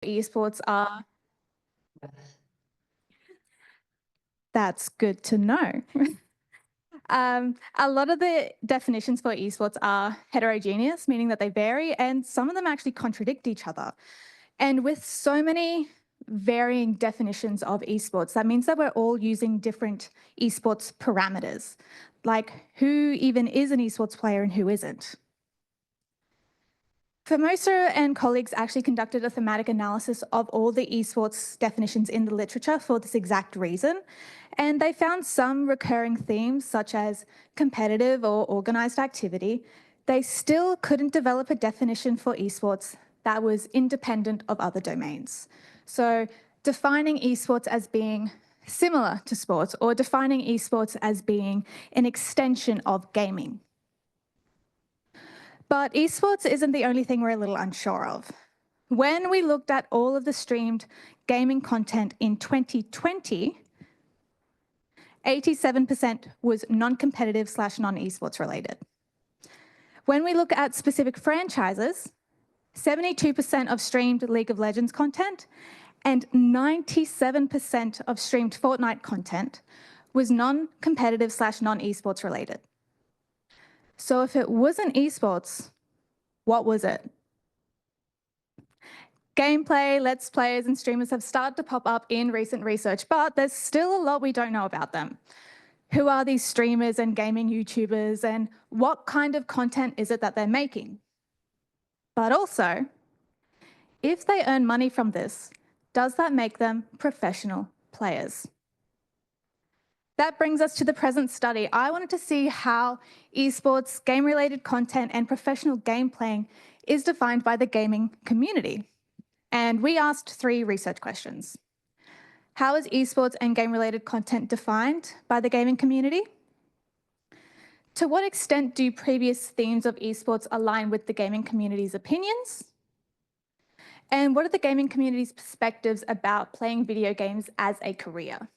esports are... That's good to know. A lot of the definitions for esports are heterogeneous, meaning that they vary, and some of them actually contradict each other. And with so many varying definitions of esports, that means that we're all using different esports parameters, like who even is an esports player and who isn't. Formosa and colleagues actually conducted a thematic analysis of all the esports definitions in the literature for this exact reason, and they found some recurring themes such as competitive or organised activity. They still couldn't develop a definition for esports that was independent of other domains. So defining esports as being similar to sports or defining esports as being an extension of gaming. But esports isn't the only thing we're a little unsure of. When we looked at all of the streamed gaming content in 2020, 87% was non-competitive / non-esports related. When we look at specific franchises, 72% of streamed League of Legends content and 97% of streamed Fortnite content was non-competitive / non-esports related. So if it wasn't esports, what was it? Gameplay, Let's Players and streamers have started to pop up in recent research, but there's still a lot we don't know about them. Who are these streamers and gaming YouTubers, and what kind of content is it that they're making? But also, if they earn money from this, does that make them professional players? That brings us to the present study. I wanted to see how esports, game-related content, and professional game playing is defined by the gaming community. And we asked 3 research questions. How is esports and game-related content defined by the gaming community? To what extent do previous themes of esports align with the gaming community's opinions? And what are the gaming community's perspectives about playing video games as a career?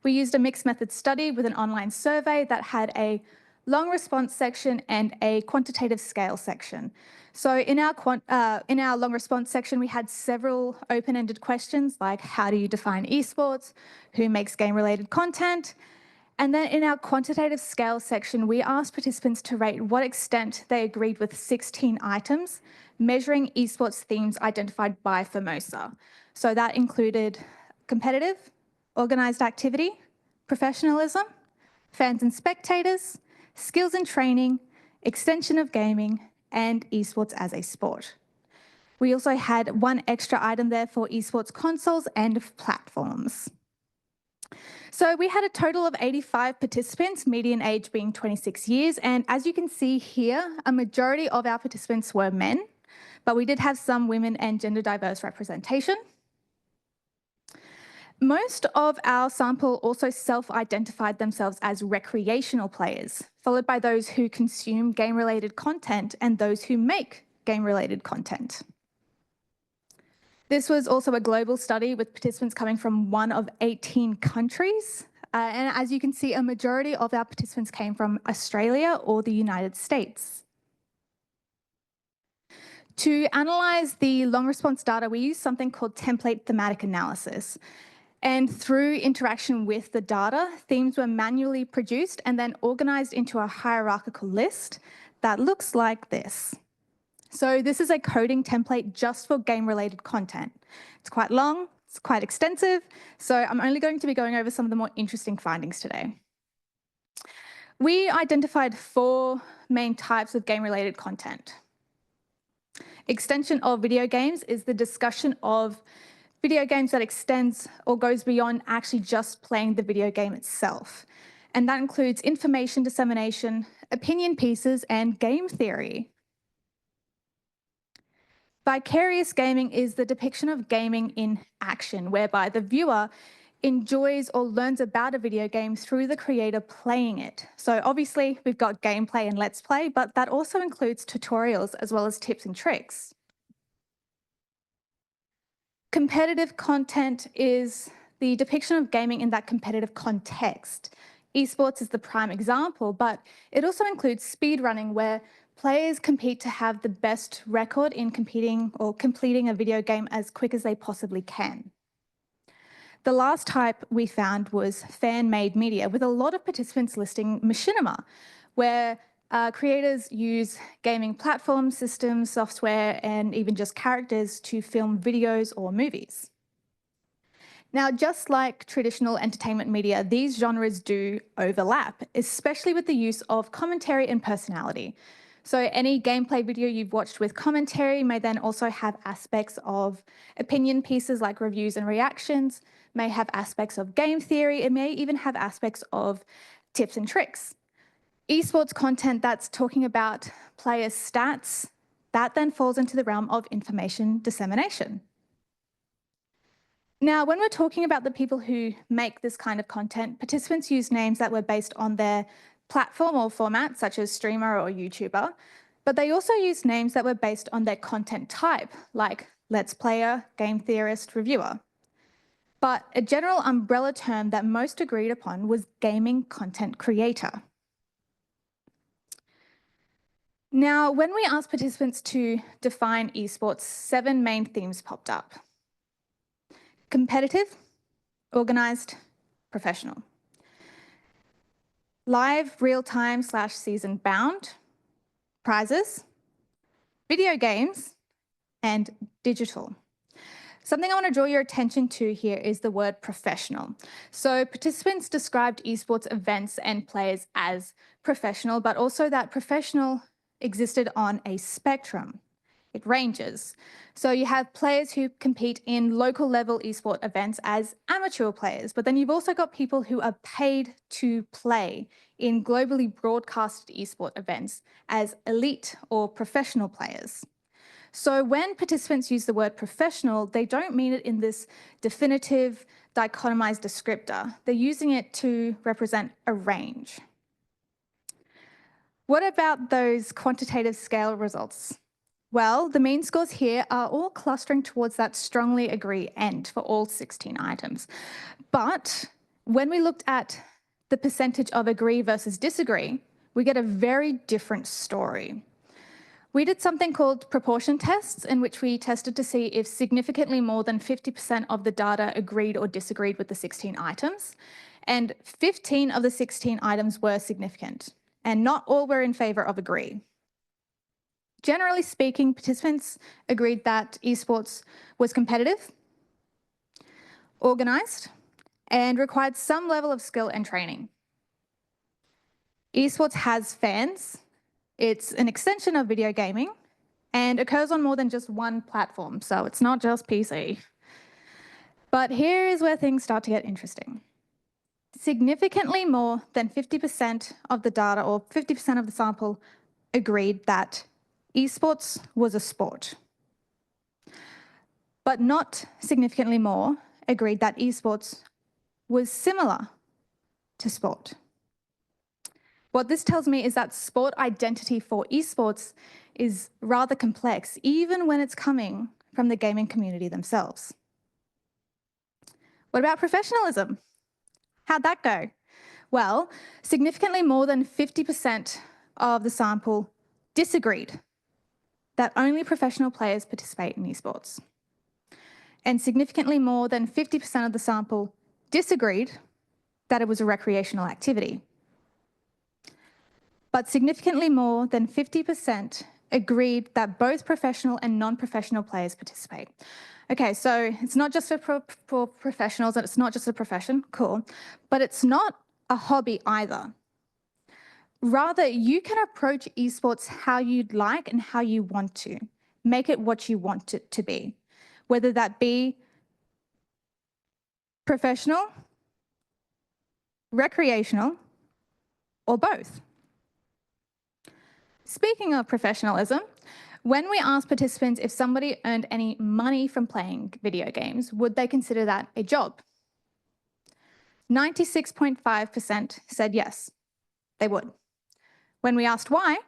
We used a mixed method study with an online survey that had a long response section and a quantitative scale section. So in our long response section, we had several open-ended questions like, how do you define esports? Who makes game-related content? And then in our quantitative scale section, we asked participants to rate what extent they agreed with 16 items, measuring esports themes identified by Formosa. So that included competitive, organised activity, professionalism, fans and spectators, skills and training, extension of gaming, and esports as a sport. We also had one extra item there for esports consoles and platforms. So we had a total of 85 participants, median age being 26 years, and as you can see here, a majority of our participants were men, but we did have some women and gender diverse representation. Most of our sample also self-identified themselves as recreational players, followed by those who consume game-related content and those who make game-related content. This was also a global study with participants coming from one of 18 countries. And as you can see, a majority of our participants came from Australia or the United States. To analyse the long response data, we used something called template thematic analysis. And through interaction with the data, themes were manually produced and then organised into a hierarchical list that looks like this. So this is a coding template just for game-related content. It's quite long, it's quite extensive, so I'm only going to be going over some of the more interesting findings today. We identified 4 main types of game-related content. Extension of video games is the discussion of video games that extends or goes beyond actually just playing the video game itself. And that includes information dissemination, opinion pieces, and game theory. Vicarious gaming is the depiction of gaming in action, whereby the viewer enjoys or learns about a video game through the creator playing it. So obviously we've got gameplay and let's play, but that also includes tutorials as well as tips and tricks. Competitive content is the depiction of gaming in that competitive context. Esports is the prime example, but it also includes speedrunning, where players compete to have the best record in competing or completing a video game as quick as they possibly can. The last type we found was fan-made media, with a lot of participants listing machinima, where creators use gaming platforms, systems, software, and even just characters to film videos or movies. Now, just like traditional entertainment media, these genres do overlap, especially with the use of commentary and personality. So any gameplay video you've watched with commentary may then also have aspects of opinion pieces like reviews and reactions, may have aspects of game theory, it may even have aspects of tips and tricks. Esports content that's talking about player stats, that then falls into the realm of information dissemination. Now, when we're talking about the people who make this kind of content, participants use names that were based on their platform or format, such as streamer or YouTuber, but they also use names that were based on their content type, like Let's Player, Game Theorist, Reviewer. But a general umbrella term that most agreed upon was gaming content creator. Now, when we asked participants to define esports, 7 main themes popped up. Competitive, organised, professional. Live, real-time / season bound, prizes, video games, and digital. Something I want to draw your attention to here is the word professional. So participants described esports events and players as professional, but also that professional existed on a spectrum. It ranges. So you have players who compete in local level esport events as amateur players, but then you've also got people who are paid to play in globally broadcasted esport events as elite or professional players. So when participants use the word professional, they don't mean it in this definitive, dichotomized descriptor. They're using it to represent a range. What about those quantitative scale results? Well, the mean scores here are all clustering towards that strongly agree end for all 16 items. But when we looked at the percentage of agree versus disagree, we get a very different story. We did something called proportion tests, in which we tested to see if significantly more than 50% of the data agreed or disagreed with the 16 items, and 15 of the 16 items were significant, and not all were in favour of agree. Generally speaking, participants agreed that esports was competitive, organised, and required some level of skill and training. Esports has fans. It's an extension of video gaming and occurs on more than just one platform, so it's not just PC. But here is where things start to get interesting. Significantly more than 50% of the data, or 50% of the sample, agreed that esports was a sport. But not significantly more agreed that esports was similar to sport. What this tells me is that sport identity for esports is rather complex, even when it's coming from the gaming community themselves. What about professionalism? How'd that go? Well, significantly more than 50% of the sample disagreed that only professional players participate in esports. And significantly more than 50% of the sample disagreed that it was a recreational activity. But significantly more than 50% agreed that both professional and non-professional players participate. Okay, so it's not just for professionals, and it's not just a profession, cool, but it's not a hobby either. Rather, you can approach esports how you'd like and how you want to. Make it what you want it to be, whether that be professional, recreational, or both. Speaking of professionalism, when we asked participants if somebody earned any money from playing video games, would they consider that a job? 96.5% said yes, they would. When we asked why,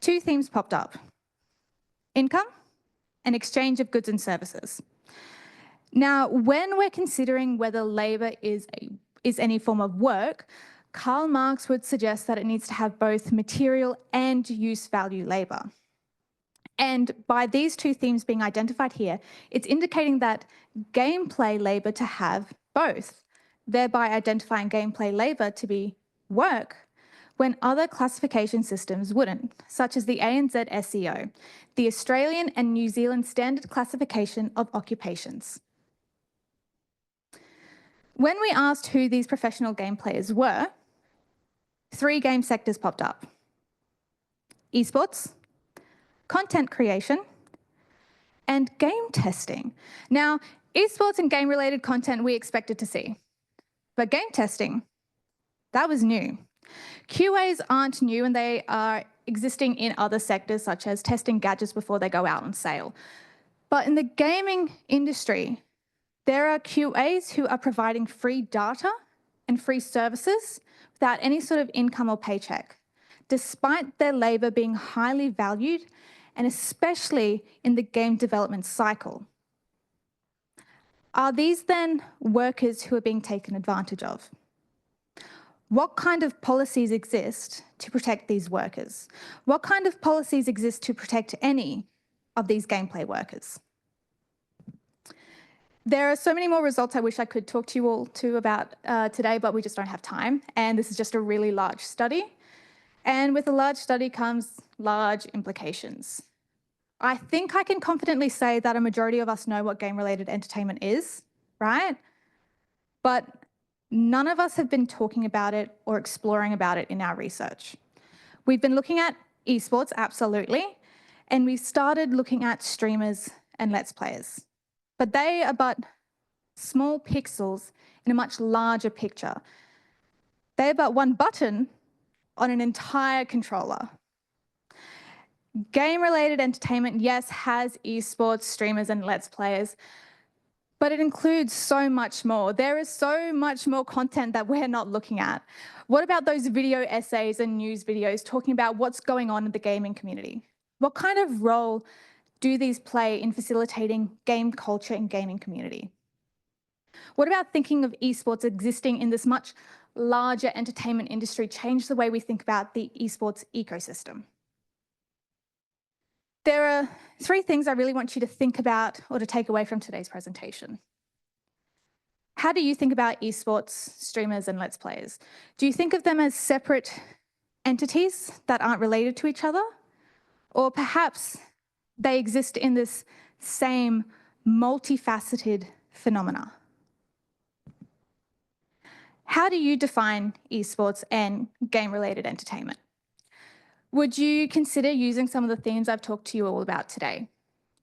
2 themes popped up: income and exchange of goods and services. Now, when we're considering whether labour is any form of work, Karl Marx would suggest that it needs to have both material and use value labour. And by these two themes being identified here, it's indicating that gameplay labour to have both, thereby identifying gameplay labour to be work when other classification systems wouldn't, such as the ANZ SEO, the Australian and New Zealand Standard Classification of Occupations. When we asked who these professional game players were, 3 game sectors popped up: esports, content creation, and game testing. Now, esports and game-related content we expected to see, but game testing, that was new. QAs aren't new and they are existing in other sectors such as testing gadgets before they go out on sale. But in the gaming industry, there are QAs who are providing free data and free services without any sort of income or paycheck, despite their labour being highly valued, and especially in the game development cycle. Are these then workers who are being taken advantage of? What kind of policies exist to protect these workers? What kind of policies exist to protect any of these gameplay workers? There are so many more results I wish I could talk to you all about today, but we just don't have time. And this is just a really large study. And with a large study comes large implications. I think I can confidently say that a majority of us know what game-related entertainment is, right? But none of us have been talking about it or exploring about it in our research. We've been looking at esports, absolutely, and we've started looking at streamers and Let's Players. But they are but small pixels in a much larger picture. They're but one button on an entire controller. Game-related entertainment, yes, has esports, streamers, and Let's Players, but it includes so much more. There is so much more content that we're not looking at. What about those video essays and news videos talking about what's going on in the gaming community? What kind of role do these play in facilitating game culture and gaming community? What about thinking of esports existing in this much larger entertainment industry change the way we think about the esports ecosystem? There are 3 things I really want you to think about or to take away from today's presentation. How do you think about esports, streamers, and Let's Players? Do you think of them as separate entities that aren't related to each other? Or perhaps they exist in this same multifaceted phenomena? How do you define esports and game-related entertainment? Would you consider using some of the themes I've talked to you all about today,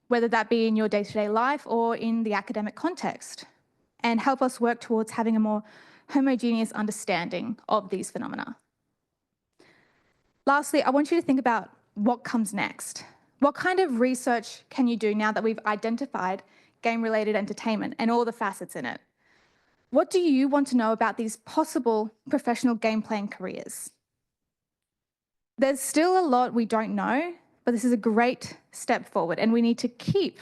whether that be in your day-to-day life or in the academic context, and help us work towards having a more homogeneous understanding of these phenomena? Lastly, I want you to think about what comes next. What kind of research can you do now that we've identified game-related entertainment and all the facets in it? What do you want to know about these possible professional game playing careers? There's still a lot we don't know, but this is a great step forward and we need to keep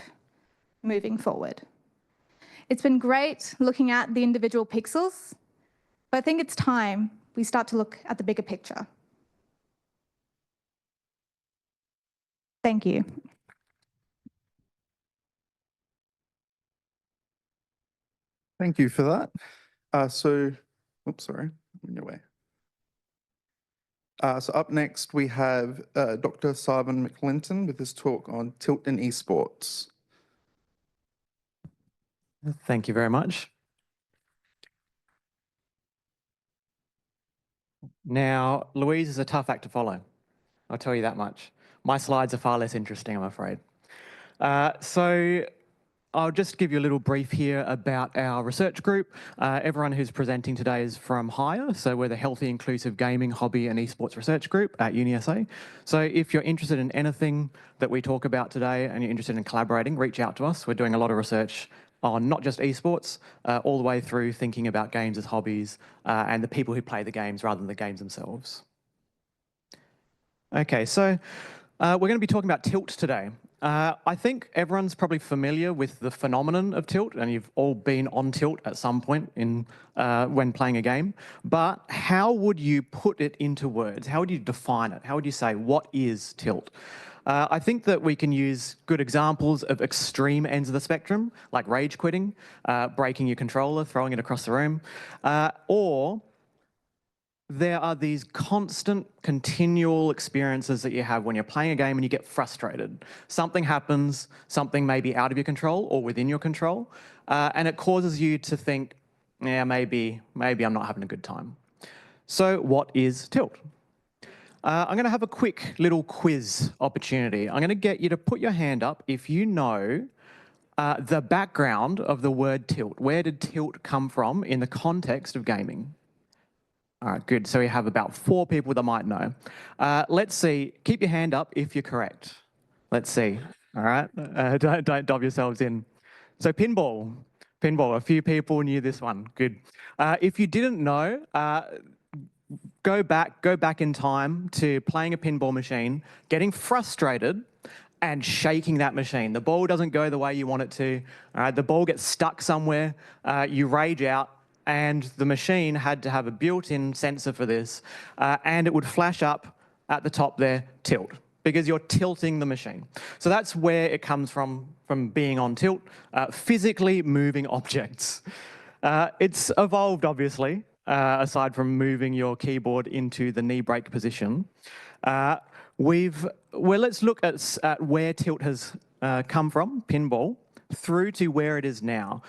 moving forward. It's been great looking at the individual pixels, but I think it's time we start to look at the bigger picture. Thank you. Thank you for that. Oops, sorry, I'm in your way. So up next, we have Dr. Sarven McLinton with his talk on tilt in esports. Thank you very much. Now, Louise is a tough act to follow. I'll tell you that much. My slides are far less interesting, I'm afraid. So I'll just give you a little brief here about our research group. Everyone who's presenting today is from HIRE, so we're the Healthy Inclusive Gaming, Hobby and Esports Research Group at UniSA. So if you're interested in anything that we talk about today and you're interested in collaborating, reach out to us. We're doing a lot of research on not just esports, all the way through thinking about games as hobbies and the people who play the games rather than the games themselves. Okay, so We're going to be talking about tilt today. I think everyone's probably familiar with the phenomenon of tilt, and you've all been on tilt at some point when playing a game. But how would you put it into words? How would you define it? How would you say, what is tilt? I think that we can use good examples of extreme ends of the spectrum, like rage quitting, breaking your controller, throwing it across the room, or there are these constant, continual experiences that you have when you're playing a game and you get frustrated. Something happens, something may be out of your control or within your control, and it causes you to think, yeah, maybe I'm not having a good time. So what is tilt? I'm going to have a quick little quiz opportunity. I'm going to get you to put your hand up if you know the background of the word tilt. Where did tilt come from in the context of gaming? All right, good. So we have about 4 people that might know. Let's see. Keep your hand up if you're correct. Let's see. All right. Don't dob yourselves in. So pinball. A few people knew this one. Good. If you didn't know, go back in time to playing a pinball machine, getting frustrated, and shaking that machine. The ball doesn't go the way you want it to. The ball gets stuck somewhere. You rage out. And the machine had to have a built-in sensor for this, and it would flash up at the top there, tilt, because you're tilting the machine. So that's where it comes from being on tilt, physically moving objects. It's evolved, obviously, aside from moving your keyboard into the knee brake position. Let's look at where tilt has come from, pinball, through to where it is now.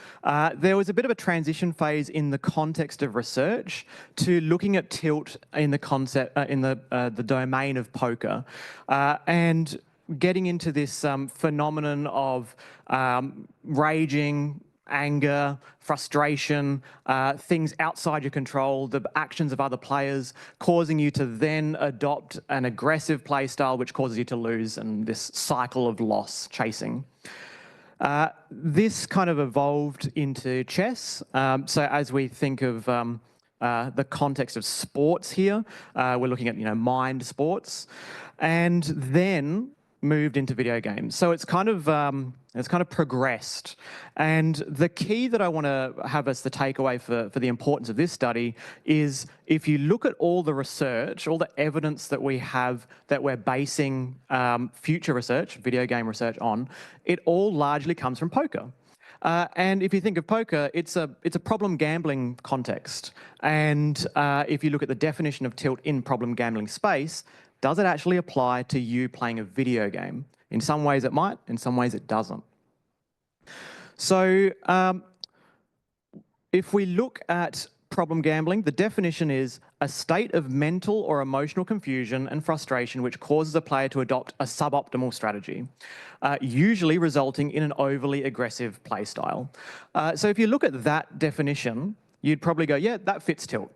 There was a bit of a transition phase in the context of research to looking at tilt in the concept in the domain of poker, and getting into this phenomenon of raging, anger, frustration, things outside your control, the actions of other players, causing you to then adopt an aggressive play style, which causes you to lose, and this cycle of loss chasing. This kind of evolved into chess. So as we think of the context of sports here, we're looking at mind sports, and then moved into video games. So it's kind of progressed. And the key that I want to have as the takeaway for the importance of this study is, if you look at all the research, all the evidence that we have that we're basing future research, video game research on, it all largely comes from poker. And if you think of poker, it's a problem gambling context. And if you look at the definition of tilt in problem gambling space, does it actually apply to you playing a video game? In some ways it might, in some ways it doesn't. So if we look at problem gambling, the definition is a state of mental or emotional confusion and frustration which causes a player to adopt a suboptimal strategy, usually resulting in an overly aggressive play style. So if you look at that definition, you'd probably go, yeah, that fits tilt.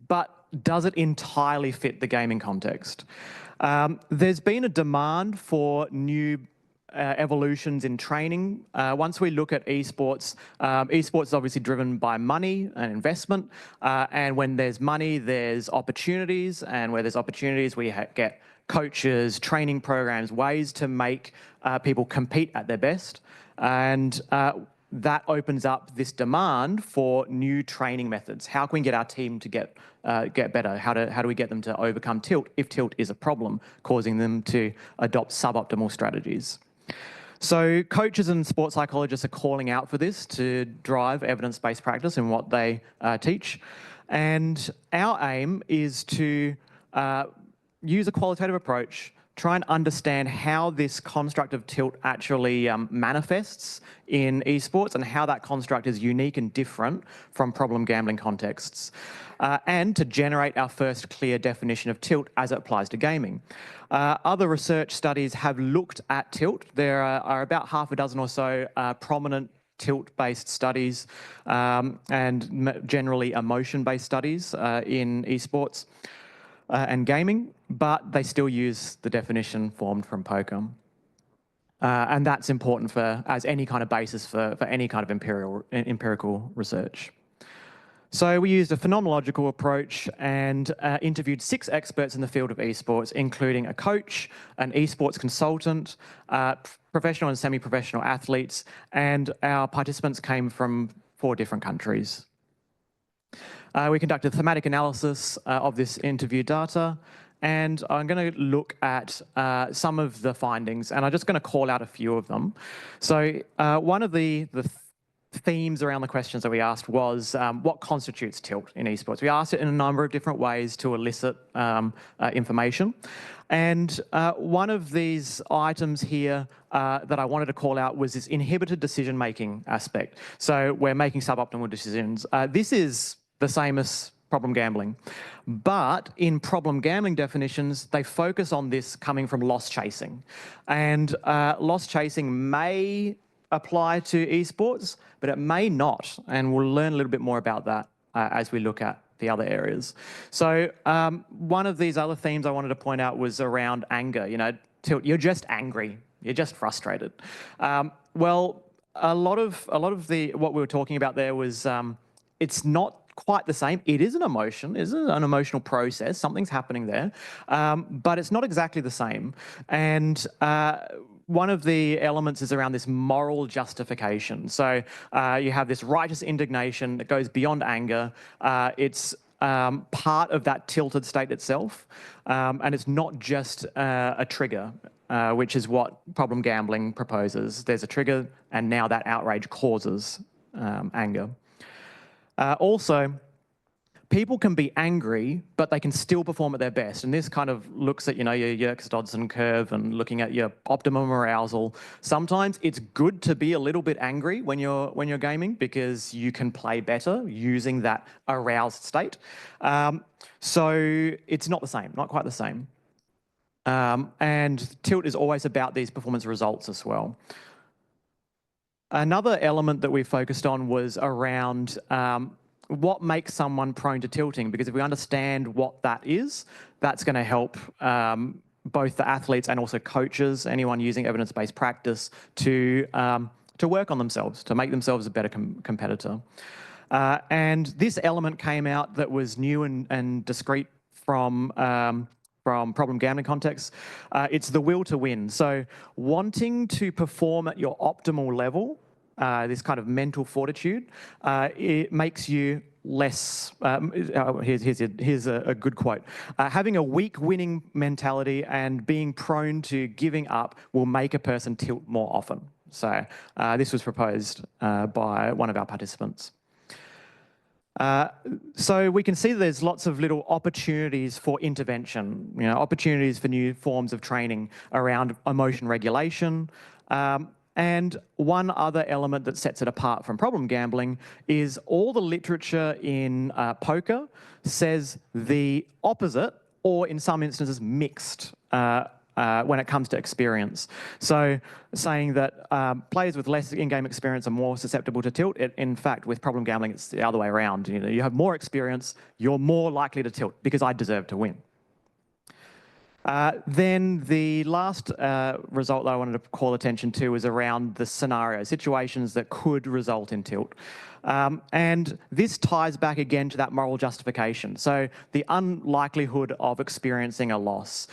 But does it entirely fit the gaming context? There's been a demand for new evolutions in training. Once we look at esports, esports is obviously driven by money and investment. And when there's money, there's opportunities. And where there's opportunities, we get coaches, training programs, ways to make people compete at their best. And that opens up this demand for new training methods. How can we get our team to get better? How do we get them to overcome tilt if tilt is a problem, causing them to adopt suboptimal strategies? So coaches and sports psychologists are calling out for this to drive evidence-based practice in what they teach. And our aim is to use a qualitative approach, try and understand how this construct of tilt actually manifests in esports and how that construct is unique and different from problem gambling contexts, and to generate our first clear definition of tilt as it applies to gaming. Other research studies have looked at tilt. There are about half a dozen or so prominent tilt-based studies and generally emotion-based studies in esports and gaming, but they still use the definition formed from poker. And that's important as any kind of basis for any kind of empirical research. So we used a phenomenological approach and interviewed 6 experts in the field of esports, including a coach, an esports consultant, professional and semi-professional athletes, and our participants came from 4 different countries. We conducted thematic analysis of this interview data, and I'm going to look at some of the findings, and I'm just going to call out a few of them. So one of the themes around the questions that we asked was what constitutes tilt in esports. We asked it in a number of different ways to elicit information. And one of these items here that I wanted to call out was this inhibited decision-making aspect. So we're making suboptimal decisions. This is the same as problem gambling. But in problem gambling definitions, they focus on this coming from loss chasing. And loss chasing may apply to esports, but it may not. And we'll learn a little bit more about that as we look at the other areas. So one of these other themes I wanted to point out was around anger. You know, tilt, you're just angry. You're just frustrated. Well, a lot of what we were talking about there was it's not quite the same. It is an emotion, it is an emotional process. Something's happening there, but it's not exactly the same. And one of the elements is around this moral justification. So you have this righteous indignation that goes beyond anger. It's part of that tilted state itself, and it's not just a trigger, which is what problem gambling proposes. There's a trigger, and now that outrage causes anger. Also, people can be angry, but they can still perform at their best. And this kind of looks at, you know, your Yerkes-Dodson curve and looking at your optimum arousal. Sometimes it's good to be a little bit angry when you're gaming because you can play better using that aroused state. So it's not the same, not quite the same. And tilt is always about these performance results as well. Another element that we focused on was around what makes someone prone to tilting, because if we understand what that is, that's going to help both the athletes and also coaches, anyone using evidence-based practice, to work on themselves, to make themselves a better competitor. And this element came out that was new and discrete from problem gambling contexts. It's the will to win. So wanting to perform at your optimal level, this kind of mental fortitude, it makes you less, here's a good quote. Having a weak winning mentality and being prone to giving up will make a person tilt more often. So this was proposed by one of our participants. So we can see that there's lots of little opportunities for intervention, you know, opportunities for new forms of training around emotion regulation. And one other element that sets it apart from problem gambling is all the literature in poker says the opposite, or in some instances mixed, when it comes to experience. So saying that players with less in-game experience are more susceptible to tilt. In fact, with problem gambling, it's the other way around. You know, you have more experience, you're more likely to tilt because I deserve to win. Then the last result that I wanted to call attention to was around the scenario, situations that could result in tilt. And this ties back again to that moral justification. So the unlikelihood of experiencing a loss.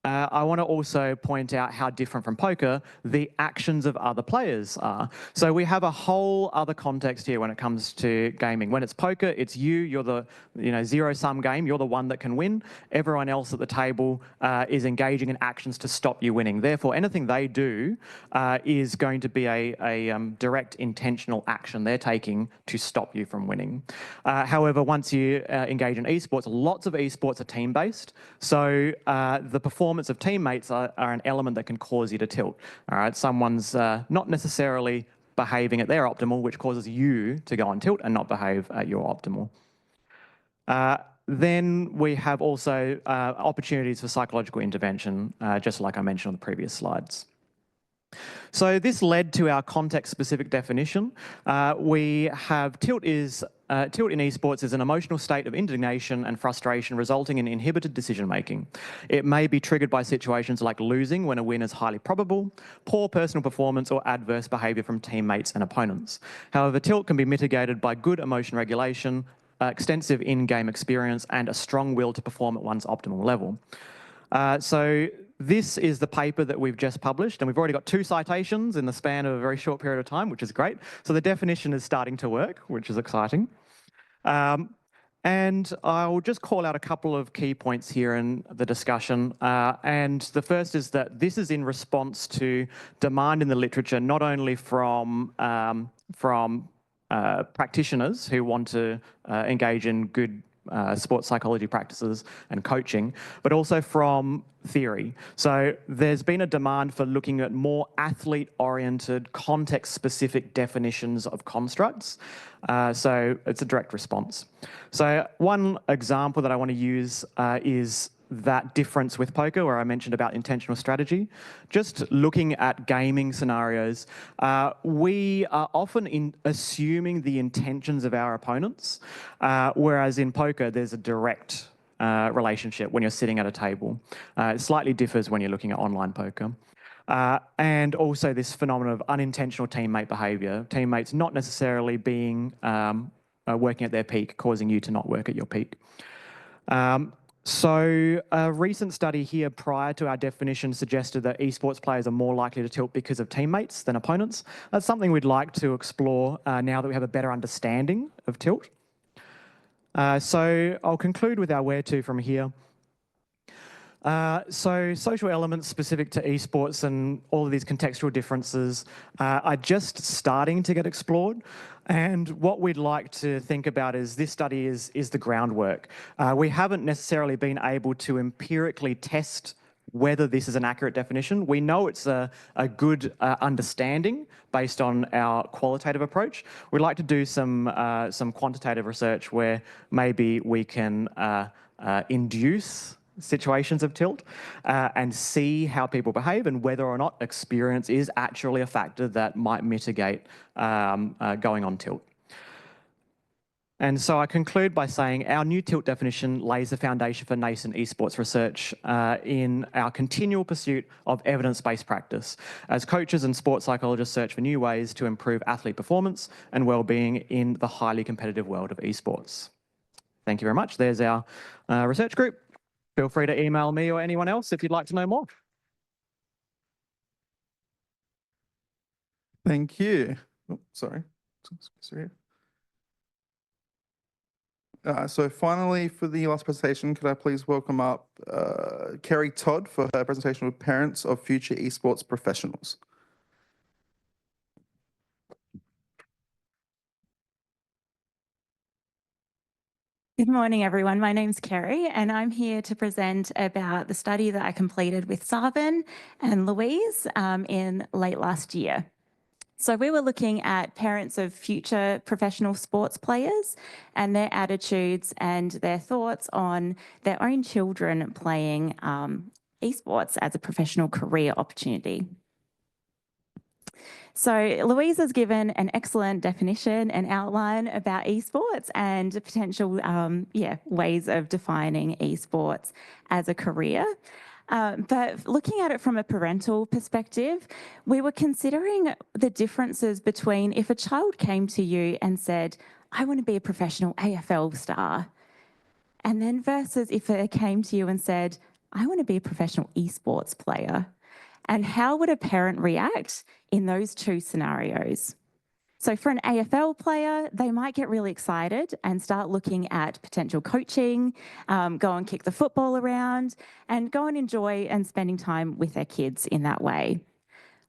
I want to also point out how different from poker the actions of other players are. So we have a whole other context here when it comes to gaming. When it's poker, it's you're the zero-sum game, you're the one that can win. Everyone else at the table is engaging in actions to stop you winning. Therefore, anything they do is going to be a direct intentional action they're taking to stop you from winning. However, once you engage in esports, lots of esports are team-based. So the performance of teammates are an element that can cause you to tilt. All right, someone's not necessarily behaving at their optimal, which causes you to go on tilt and not behave at your optimal. Then we have also opportunities for psychological intervention, just like I mentioned on the previous slides. So this led to our context-specific definition. We have tilt is tilt in esports is an emotional state of indignation and frustration resulting in inhibited decision-making. It may be triggered by situations like losing when a win is highly probable, poor personal performance, or adverse behaviour from teammates and opponents. However, tilt can be mitigated by good emotion regulation, extensive in-game experience, and a strong will to perform at one's optimal level. So this is the paper that we've just published, and we've already got 2 citations in the span of a very short period of time, which is great. So the definition is starting to work, which is exciting. And I'll just call out a couple of key points here in the discussion. And the first is that this is in response to demand in the literature, not only from practitioners who want to engage in good sports psychology practices and coaching, but also from theory. So there's been a demand for looking at more athlete-oriented, context-specific definitions of constructs. So it's a direct response. So one example that I want to use is that difference with poker where I mentioned about intentional strategy. Just looking at gaming scenarios, we are often assuming the intentions of our opponents, whereas in poker there's a direct relationship when you're sitting at a table. It slightly differs when you're looking at online poker. And also this phenomenon of unintentional teammate behaviour, teammates not necessarily being working at their peak, causing you to not work at your peak. So a recent study here prior to our definition suggested that esports players are more likely to tilt because of teammates than opponents. That's something we'd like to explore now that we have a better understanding of tilt. So I'll conclude with our where to from here. So social elements specific to esports and all of these contextual differences are just starting to get explored. And what we'd like to think about is this study is the groundwork. We haven't necessarily been able to empirically test whether this is an accurate definition. We know it's a good understanding based on our qualitative approach. We'd like to do some quantitative research where maybe we can induce situations of tilt and see how people behave and whether or not experience is actually a factor that might mitigate going on tilt. And so I conclude by saying our new tilt definition lays the foundation for nascent esports research in our continual pursuit of evidence-based practice as coaches and sports psychologists search for new ways to improve athlete performance and well-being in the highly competitive world of esports. Thank you very much. There's our research group. Feel free to email me or anyone else if you'd like to know more. Thank you. Oh, sorry. So finally, for the last presentation, could I please welcome up Kerry Todd for her presentation with parents of future esports professionals. Good morning, everyone. My name's Kerry, and I'm here to present about the study that I completed with Sarven and Louise in late last year. So we were looking at parents of future professional sports players and their attitudes and their thoughts on their own children playing esports as a professional career opportunity. So Louise has given an excellent definition and outline about esports and potential ways of defining esports as a career. But looking at it from a parental perspective, we were considering the differences between if a child came to you and said, I want to be a professional AFL star, and then versus if it came to you and said, I want to be a professional esports player. And how would a parent react in those two scenarios? So for an AFL player, they might get really excited and start looking at potential coaching, go and kick the football around, and go and enjoy and spending time with their kids in that way.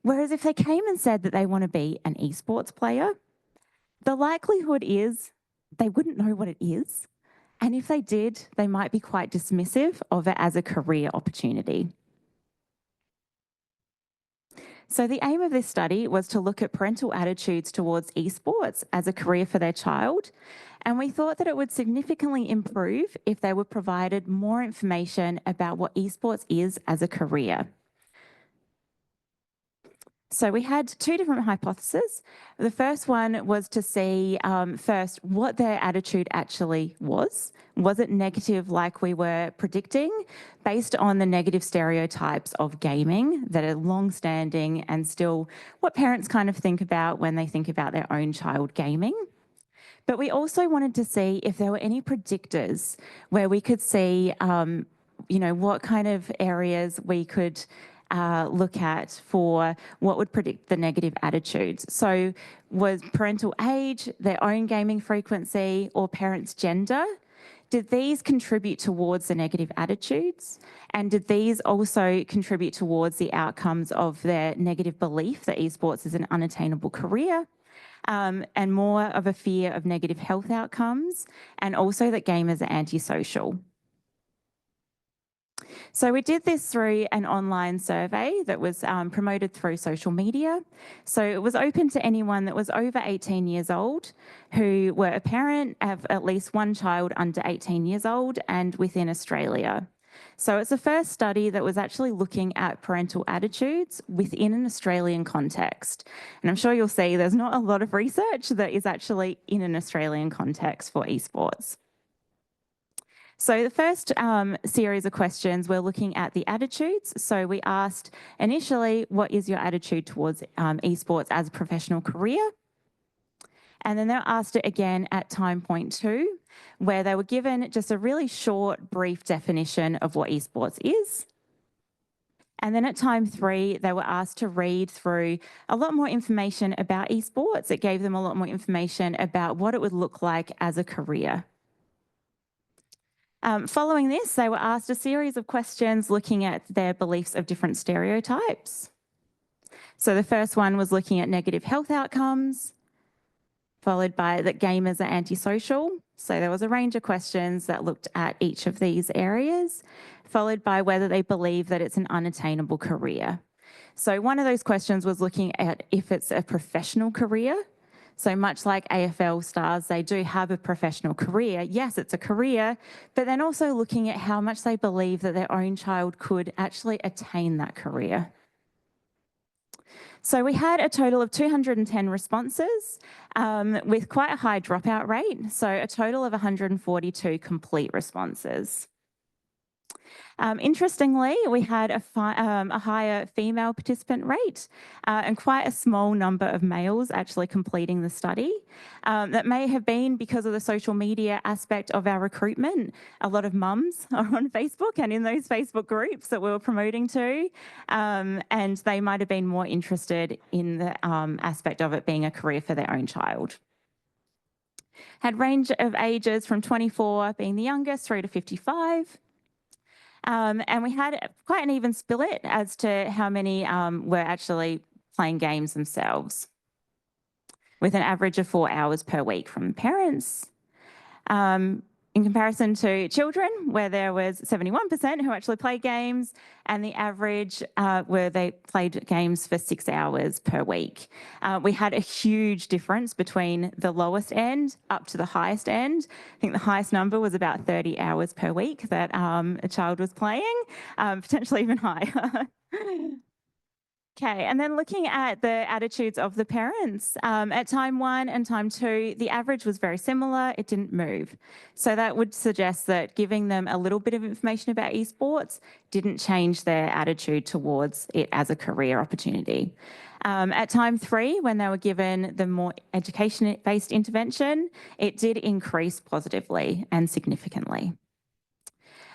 Whereas if they came and said that they want to be an esports player, the likelihood is they wouldn't know what it is. And if they did, they might be quite dismissive of it as a career opportunity. So the aim of this study was to look at parental attitudes towards esports as a career for their child, and we thought that it would significantly improve if they were provided more information about what esports is as a career. So we had two different hypotheses. The first one was to see first what their attitude actually was. Was it negative like we were predicting, based on the negative stereotypes of gaming that are long-standing and still what parents kind of think about when they think about their own child gaming? But we also wanted to see if there were any predictors where we could see, what kind of areas we could look at for what would predict the negative attitudes. So was parental age, their own gaming frequency, or parents' gender? Did these contribute towards the negative attitudes? And did these also contribute towards the outcomes of their negative belief that esports is an unattainable career? And more of a fear of negative health outcomes, and also that gamers are antisocial. So we did this through an online survey that was promoted through social media. So it was open to anyone that was over 18 years old, who were a parent of at least one child under 18 years old and within Australia. So it's the first study that was actually looking at parental attitudes within an Australian context. And I'm sure you'll see there's not a lot of research that is actually in an Australian context for esports. So the first series of questions, we're looking at the attitudes. So we asked initially, what is your attitude towards esports as a professional career? And then they were asked it again at time point 2, where they were given just a really short, brief definition of what esports is. And then at time 3, they were asked to read through a lot more information about esports. It gave them a lot more information about what it would look like as a career. Following this, they were asked a series of questions looking at their beliefs of different stereotypes. So the first one was looking at negative health outcomes, followed by that gamers are antisocial. So there was a range of questions that looked at each of these areas, followed by whether they believe that it's an unattainable career. So one of those questions was looking at if it's a professional career. So much like AFL stars, they do have a professional career. Yes, it's a career, but then also looking at how much they believe that their own child could actually attain that career. So we had a total of 210 responses with quite a high dropout rate. So a total of 142 complete responses. Interestingly, we had a higher female participant rate and quite a small number of males actually completing the study. That may have been because of the social media aspect of our recruitment. A lot of mums are on Facebook and in those Facebook groups that we were promoting to, and they might have been more interested in the aspect of it being a career for their own child. Had range of ages from 24 being the youngest through to 55. And we had quite an even split as to how many were actually playing games themselves, with an average of 4 hours per week from parents. In comparison to children, where there was 71% who actually played games, and the average where they played games for 6 hours per week. We had a huge difference between the lowest end up to the highest end. I think the highest number was about 30 hours per week that a child was playing, potentially even higher. Okay, and then looking at the attitudes of the parents, at time 1 and time 2, the average was very similar, it didn't move. So that would suggest that giving them a little bit of information about esports didn't change their attitude towards it as a career opportunity. At time 3, when they were given the more education-based intervention, it did increase positively and significantly.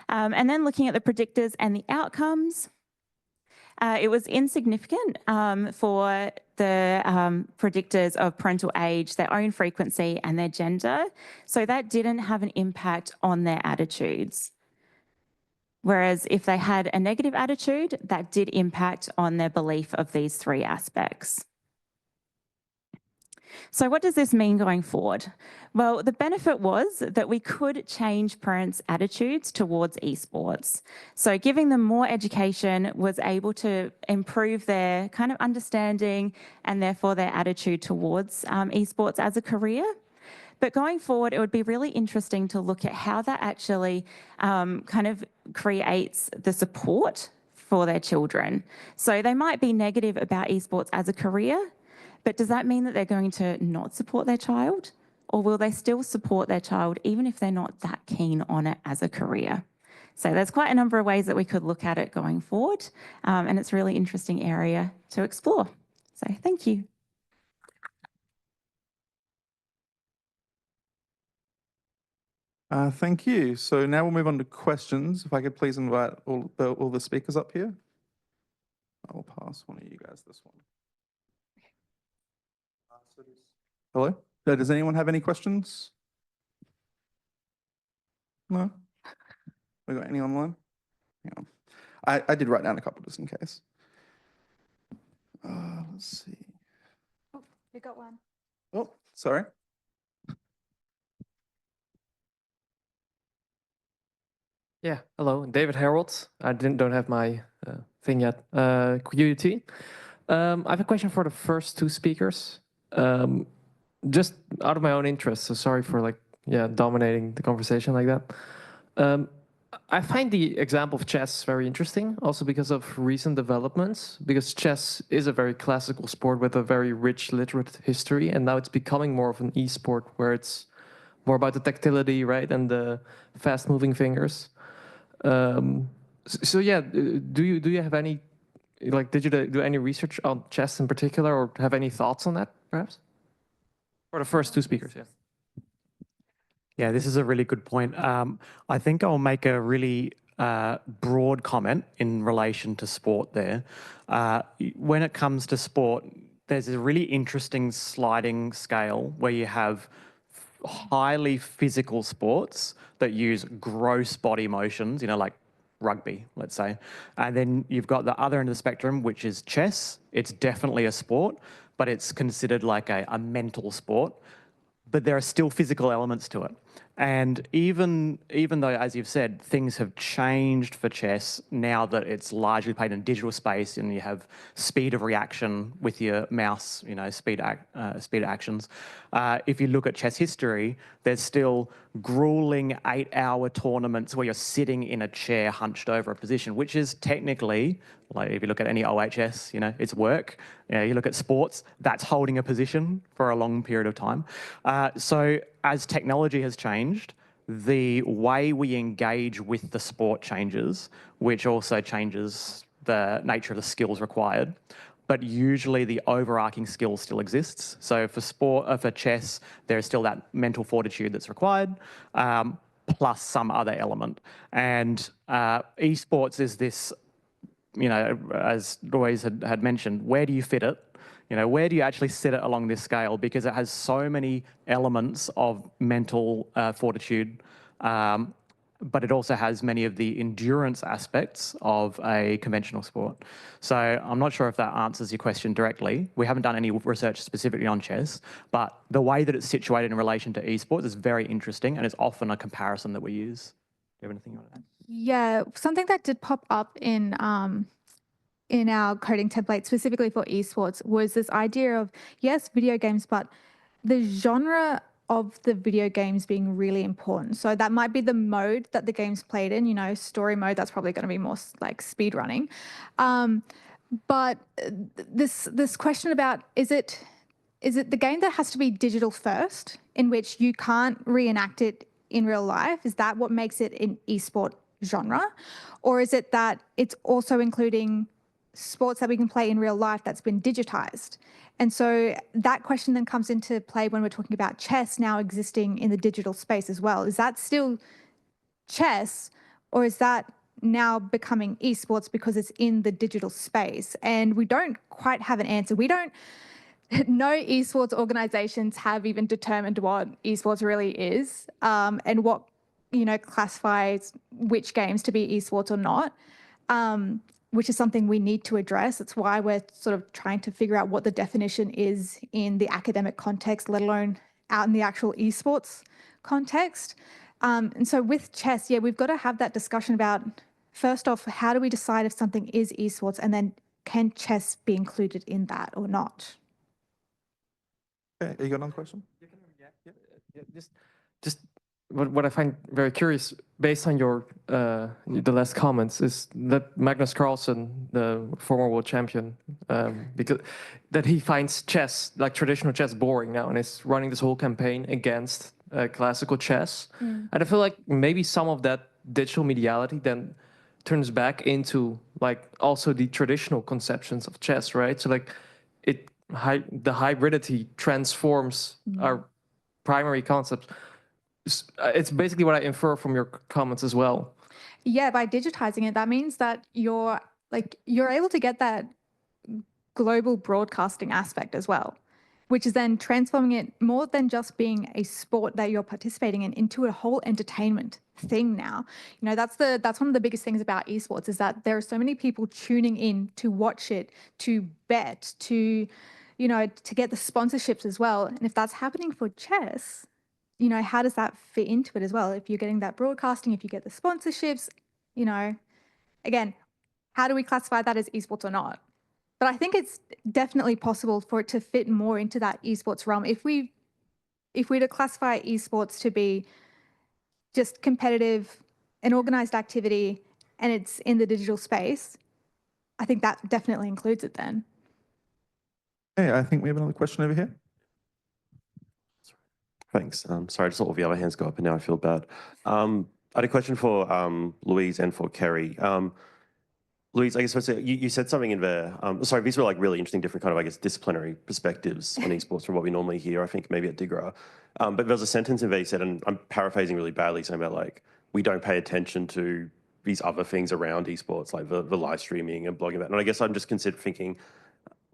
And then looking at the predictors and the outcomes, it was insignificant for the predictors of parental age, their own frequency and their gender. So that didn't have an impact on their attitudes. Whereas if they had a negative attitude, that did impact on their belief of these 3 aspects. So what does this mean going forward? Well, the benefit was that we could change parents' attitudes towards esports. So giving them more education was able to improve their kind of understanding and therefore their attitude towards esports as a career. But going forward, it would be really interesting to look at how that actually kind of creates the support for their children. So they might be negative about esports as a career, but does that mean that they're going to not support their child? Or will they still support their child even if they're not that keen on it as a career? So there's quite a number of ways that we could look at it going forward, and it's a really interesting area to explore. So thank you. Thank you. So now we'll move on to questions. If I could please invite all the speakers up here. I will pass one of you guys this one. Hello? Does anyone have any questions? No? We got any online? Hang on. I did write down a couple just in case. Let's see. Oh, you got one. Oh, sorry. Yeah, hello, David Harold. I don't have my thing yet. QUT. I have a question for the first two speakers. Just out of my own interest, so sorry for dominating the conversation like that. I find the example of chess very interesting, also because of recent developments, because chess is a very classical sport with a very rich literate history, and now it's becoming more of an e-sport where it's more about the tactility, right, and the fast-moving fingers. So yeah, do you have any, did you do any research on chess in particular, or have any thoughts on that, perhaps? For the first two speakers, yeah. Yeah, this is a really good point. I think I'll make a really broad comment in relation to sport there. When it comes to sport, there's a really interesting sliding scale where you have highly physical sports that use gross body motions, like rugby, let's say. And then you've got the other end of the spectrum, which is chess. It's definitely a sport, but it's considered like a mental sport. But there are still physical elements to it. And even though, as you've said, things have changed for chess now that it's largely played in digital space and you have speed of reaction with your mouse, speed actions. If you look at chess history, there's still grueling 8-hour tournaments where you're sitting in a chair hunched over a position, which is technically, like if you look at any OHS, it's work. You look at sports, that's holding a position for a long period of time. So as technology has changed, the way we engage with the sport changes, which also changes the nature of the skills required. But usually the overarching skill still exists. So for chess, there's still that mental fortitude that's required, plus some other element. And esports is this, as Louise had mentioned, where do you fit it? Where do you actually sit it along this scale? Because it has so many elements of mental fortitude, but it also has many of the endurance aspects of a conventional sport. So I'm not sure if that answers your question directly. We haven't done any research specifically on chess, but the way that it's situated in relation to esports is very interesting, and it's often a comparison that we use. Do you have anything on that? Yeah, something that did pop up in our coding template specifically for esports was this idea of, yes, video games, but the genre of the video games being really important. So that might be the mode that the game's played in, story mode, that's probably going to be more like speed running. But this question about, is it the game that has to be digital first, in which you can't reenact it in real life? Is that what makes it an esport genre? Or is it that it's also including sports that we can play in real life that's been digitized? And so that question then comes into play when we're talking about chess now existing in the digital space as well. Is that still chess, or is that now becoming esports because it's in the digital space? And we don't quite have an answer. No esports organizations have even determined what esports really is, and what classifies which games to be esports or not, which is something we need to address. It's why we're sort of trying to figure out what the definition is in the academic context, let alone out in the actual esports context. And so with chess, we've got to have that discussion about, first off, how do we decide if something is esports, and then can chess be included in that or not? Okay, you got another question? Just what I find very curious, based on your the last comments, is that Magnus Carlsen, the former world champion, because that he finds chess, like traditional chess, boring now, and is running this whole campaign against classical chess. And I feel like maybe some of that digital mediality then turns back into like also the traditional conceptions of chess, right? So like the hybridity transforms our primary concepts. It's basically what I infer from your comments as well. Yeah, by digitizing it, that means that you're able to get that global broadcasting aspect as well, which is then transforming it more than just being a sport that you're participating in into a whole entertainment thing now. You know, that's one of the biggest things about esports, is that there are so many people tuning in to watch it, to bet, to, you know, to get the sponsorships as well. And if that's happening for chess, you know, how does that fit into it as well? If you're getting that broadcasting, if you get the sponsorships, you know, again, how do we classify that as esports or not? But I think it's definitely possible for it to fit more into that esports realm. If we were to classify esports to be just competitive and organized activity, and it's in the digital space, I think that definitely includes it then. Hey, I think we have another question over here. Thanks. Sorry, I just saw all the other hands go up and now I feel bad. I had a question for Louise and for Kerry. Louise, I guess you said something in there. Sorry, these were like really interesting, different kind of, I guess, disciplinary perspectives on esports from what we normally hear, I think maybe at DiGRA. But there was a sentence in there you said, and I'm paraphrasing really badly, saying about like, we don't pay attention to these other things around esports, like the live streaming and blogging about. And I guess I'm just thinking,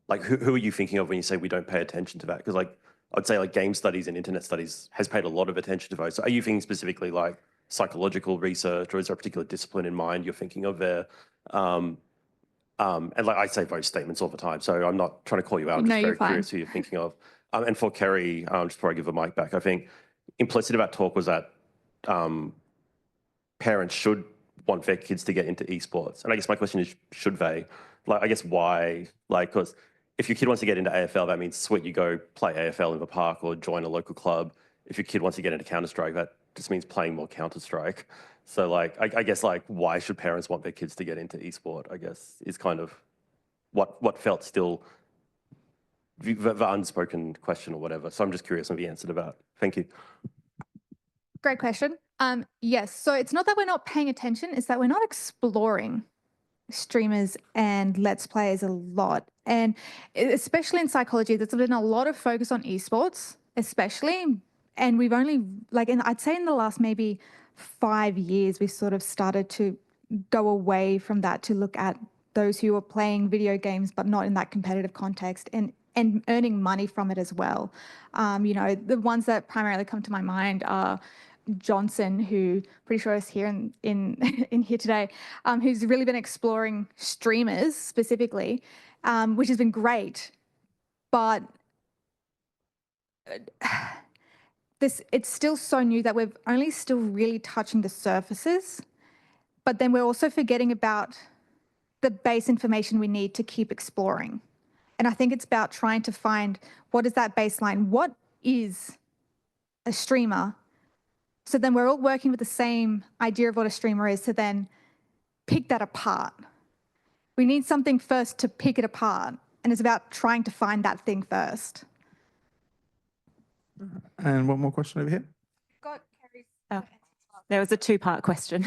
like, who are you thinking of when you say we don't pay attention to that? Because like, I'd say like game studies and internet studies has paid a lot of attention to those. So are you thinking specifically like psychological research, or is there a particular discipline in mind you're thinking of there? And like I say those statements all the time, so I'm not trying to call you out. I'm just very curious who you're thinking of. And for Kerry, just before I give the mic back, I think implicit about talk was that parents should want their kids to get into esports. And I guess my question is, should they? Like, I guess why? Like, because if your kid wants to get into AFL, that means sweet, you go play AFL in the park or join a local club. If your kid wants to get into Counter-Strike, that just means playing more Counter-Strike. So like, I guess like, why should parents want their kids to get into esport, I guess, is kind of what felt still the unspoken question or whatever. So I'm just curious on the answer to that. Thank you. Great question. Yes, so it's not that we're not paying attention, it's that we're not exploring streamers and let's players a lot. And especially in psychology, there's been a lot of focus on esports, especially. And we've only, like, I'd say in the last maybe 5 years, we sort of started to go away from that to look at those who are playing video games, but not in that competitive context, and earning money from it as well. You know, the ones that primarily come to my mind are Johnson, who pretty sure is here in here today, who's really been exploring streamers specifically, which has been great. But it's still so new that we're only still really touching the surfaces, but then we're also forgetting about the base information we need to keep exploring. And I think it's about trying to find, what is that baseline? What is a streamer? So then we're all working with the same idea of what a streamer is, to then pick that apart. We need something first to pick it apart, and it's about trying to find that thing first. And one more question over here. Got Kerry's. Oh, there was a two-part question.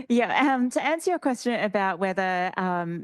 Yeah, to answer your question about whether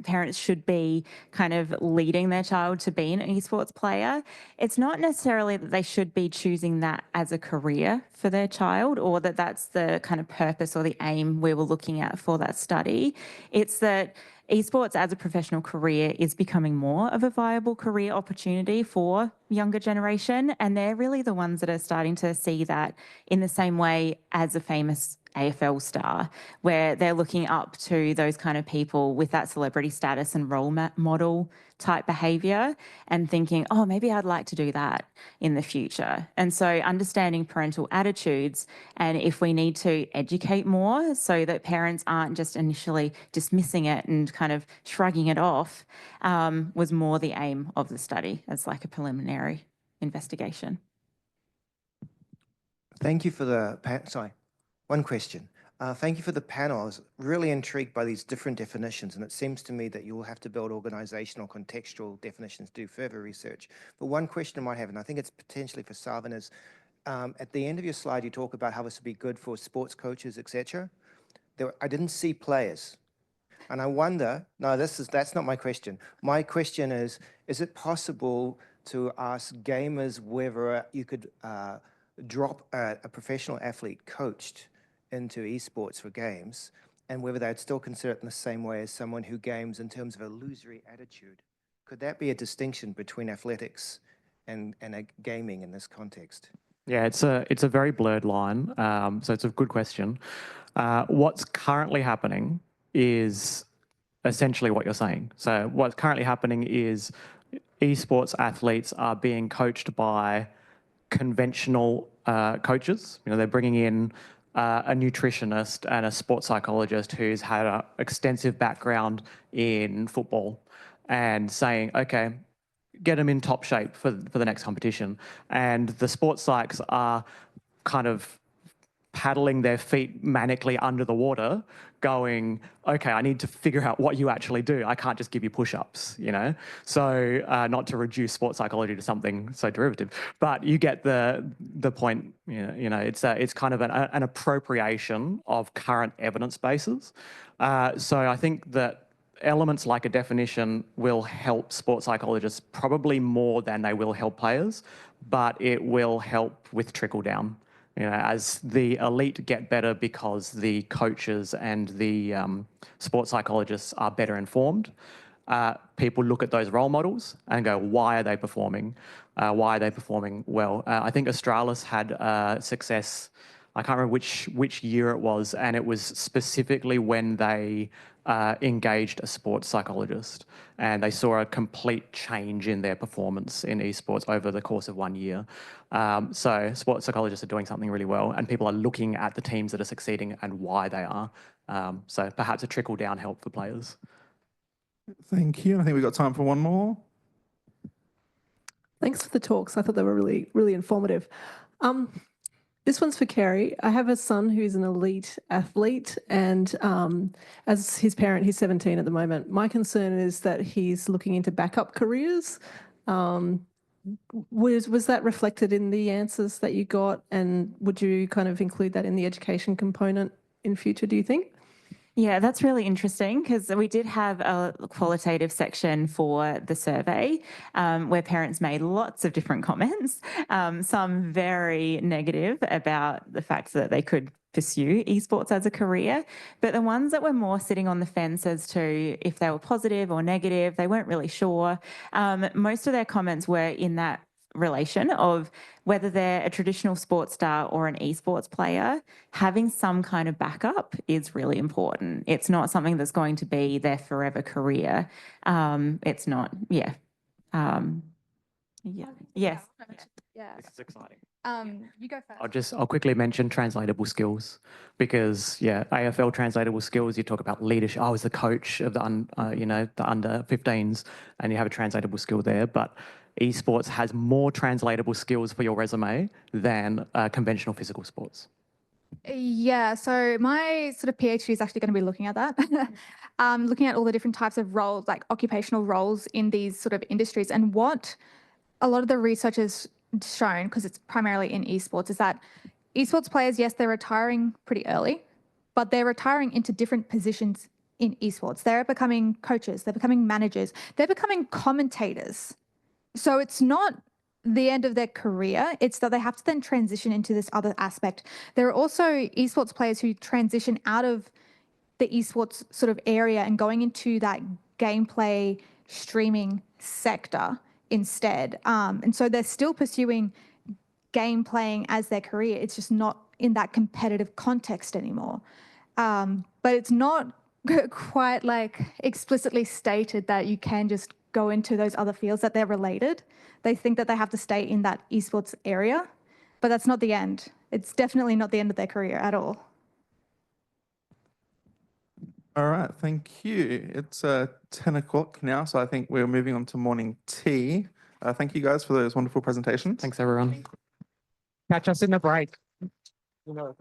parents should be kind of leading their child to be an esports player, it's not necessarily that they should be choosing that as a career for their child, or that that's the kind of purpose or the aim we were looking at for that study. It's that esports as a professional career is becoming more of a viable career opportunity for younger generation, and they're really the ones that are starting to see that in the same way as a famous AFL star, where they're looking up to those kind of people with that celebrity status and role model type behaviour, and thinking, oh, maybe I'd like to do that in the future. And so understanding parental attitudes, and if we need to educate more so that parents aren't just initially dismissing it and kind of shrugging it off, was more the aim of the study as like a preliminary investigation. Thank you for the one question. Thank you for the panel. I was really intrigued by these different definitions, and it seems to me that you will have to build organizational contextual definitions, do further research. But one question I might have, and I think it's potentially for Sarven, is at the end of your slide, you talk about how this would be good for sports coaches, etc. I didn't see players. And I wonder, no, that's not my question. My question is it possible to ask gamers whether you could drop a professional athlete coached into esports for games, and whether they'd still consider it in the same way as someone who games in terms of a losery attitude? Could that be a distinction between athletics and gaming in this context? Yeah, it's a very blurred line. So it's a good question. What's currently happening is essentially what you're saying. So what's currently happening is esports athletes are being coached by conventional coaches. You know, they're bringing in a nutritionist and a sports psychologist who's had an extensive background in football, and saying, okay, get them in top shape for the next competition. And the sports psychs are kind of paddling their feet manically under the water, going, okay, I need to figure out what you actually do. I can't just give you push-ups, you know? So not to reduce sports psychology to something so derivative, but you get the point. You know, it's kind of an appropriation of current evidence bases. So I think that elements like a definition will help sports psychologists probably more than they will help players, but it will help with trickle down. You know, as the elite get better because the coaches and the sports psychologists are better informed, people look at those role models and go, why are they performing? Why are they performing well? I think Australis had success, I can't remember which year it was, and it was specifically when they engaged a sports psychologist, and they saw a complete change in their performance in esports over the course of 1 year. So sports psychologists are doing something really well, and people are looking at the teams that are succeeding and why they are. So perhaps a trickle-down help for players. Thank you. I think we've got time for one more. Thanks for the talks. I thought they were really, really informative. This one's for Kerry. I have a son who's an elite athlete, and as his parent, he's 17 at the moment. My concern is that he's looking into backup careers. Was that reflected in the answers that you got, and would you kind of include that in the education component in future, do you think? Yeah, that's really interesting, because we did have a qualitative section for the survey where parents made lots of different comments, some very negative about the fact that they could pursue esports as a career, but the ones that were more sitting on the fence as to if they were positive or negative, they weren't really sure. Most of their comments were in that relation of whether they're a traditional sports star or an esports player, having some kind of backup is really important. It's not something that's going to be their forever career. It's not, yeah. Yes. Yeah. This is exciting. You go first. I'll quickly mention translatable skills, because yeah, AFL translatable skills, you talk about leadership. I was the coach of the under 15s, and you have a translatable skill there, but esports has more translatable skills for your resume than conventional physical sports. Yeah, so my sort of PhD is actually going to be looking at that, looking at all the different types of roles, like occupational roles in these sort of industries. And what a lot of the research has shown, because it's primarily in esports, is that esports players, yes, they're retiring pretty early, but they're retiring into different positions in esports. They're becoming coaches, they're becoming managers, they're becoming commentators. So it's not the end of their career, it's that they have to then transition into this other aspect. There are also esports players who transition out of the esports sort of area and going into that gameplay streaming sector instead. And so they're still pursuing game playing as their career. It's just not in that competitive context anymore. But it's not quite like explicitly stated that you can just go into those other fields, that they're related. They think that they have to stay in that esports area, but that's not the end. It's definitely not the end of their career at all. All right, thank you. It's 10 o'clock now, so I think we're moving on to morning tea. Thank you guys for those wonderful presentations. Thanks, everyone. Catch us in the break. You know,